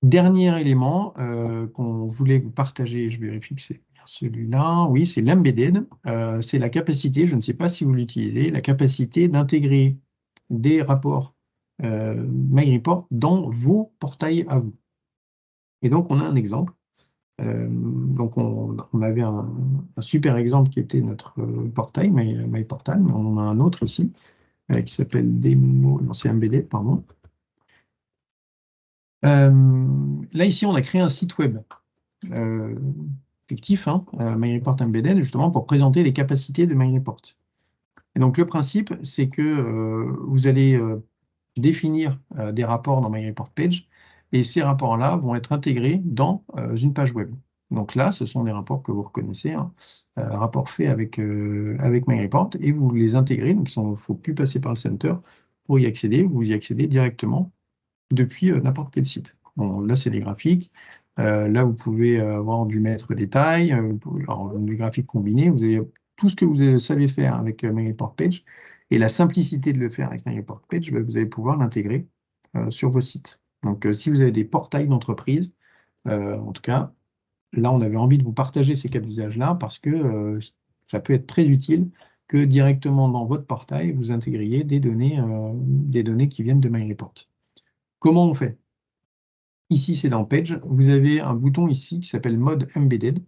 Dernier élément qu'on voulait vous partager, je vérifie que c'est celui-là, oui, c'est l'embedded. C'est la capacité, je ne sais pas si vous l'utilisez, la capacité d'intégrer des rapports MyReport dans vos portails à vous. Et donc, on a un exemple. Donc, on avait un super exemple qui était notre portail, MyPortal, mais on en a un autre ici qui s'appelle Demo, non, c'est Embedded, pardon. Là, ici, on a créé un site web euh, fictif, hein, MyReport Embedded, justement pour présenter les capacités de MyReport. Et donc, le principe, c'est que vous allez définir des rapports dans MyReport Page, et ces rapports-là vont être intégrés dans une page web. Donc là, ce sont des rapports que vous reconnaissez, hein, rapports faits avec MyReport, et vous les intégrez, donc il ne faut plus passer par le center pour y accéder, vous y accédez directement depuis n'importe quel site. Bon, là, c'est des graphiques. Là, vous pouvez avoir du maître détail, alors, des graphiques combinés. Vous avez tout ce que vous savez faire avec MyReport Page. Et la simplicité de le faire avec MyReport Page, vous allez pouvoir l'intégrer sur vos sites. Donc, si vous avez des portails d'entreprise, en tout cas, là, on avait envie de vous partager ces cas d'usage-là parce que ça peut être très utile que directement dans votre portail, vous intégriez des données qui viennent de MyReport. Comment on fait? Ici, c'est dans Page. Vous avez un bouton ici qui s'appelle Mode Embedded.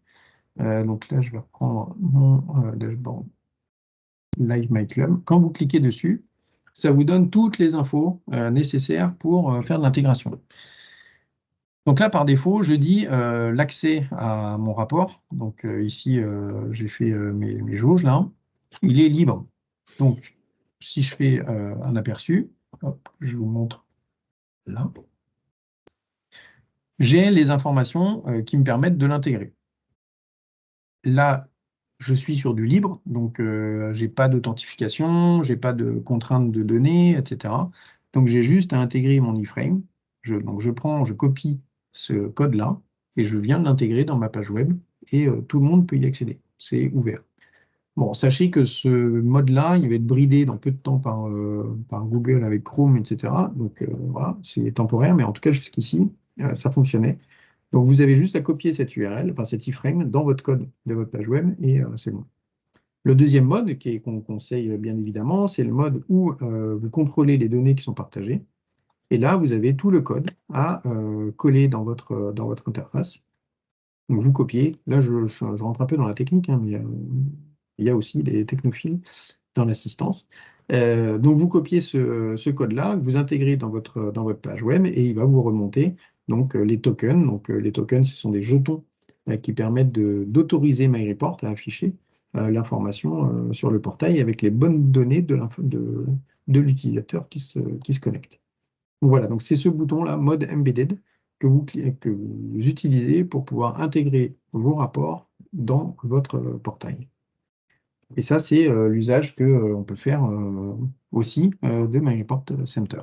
Donc là, je vais reprendre mon dashboard Live My Club. Quand vous cliquez dessus, ça vous donne toutes les infos nécessaires pour faire de l'intégration. Donc là, par défaut, je dis l'accès à mon rapport. Donc ici, j'ai fait mes jauges là. Il est libre. Donc, si je fais un aperçu, hop, je vous montre là. J'ai les informations qui me permettent de l'intégrer. Là, je suis sur du libre, donc je n'ai pas d'authentification, je n'ai pas de contraintes de données, etc. Donc j'ai juste à intégrer mon iframe. Donc je copie ce code-là et je viens de l'intégrer dans ma page web et tout le monde peut y accéder. C'est ouvert. Bon, sachez que ce mode-là, il va être bridé dans peu de temps par Google avec Chrome, etc. Donc voilà, c'est temporaire, mais en tout cas jusqu'ici, ça fonctionnait. Donc vous avez juste à copier cette URL, enfin cet iframe, dans votre code de votre page web et c'est bon. Le deuxième mode, qu'on conseille bien évidemment, c'est le mode où vous contrôlez les données qui sont partagées. Et là, vous avez tout le code à coller dans votre interface. Donc vous copiez. Là, je rentre un peu dans la technique, hein, mais il y a aussi des technophiles dans l'assistance. Donc vous copiez ce code-là, vous intégrez dans votre page web et il va vous remonter donc, les tokens. Donc les tokens, ce sont des jetons qui permettent d'autoriser MyReport à afficher l'information sur le portail avec les bonnes données de l'utilisateur qui se connecte. Voilà, donc c'est ce bouton-là, Mode Embedded, que vous utilisez pour pouvoir intégrer vos rapports dans votre portail. Et ça, c'est l'usage qu'on peut faire aussi de MyReport Center.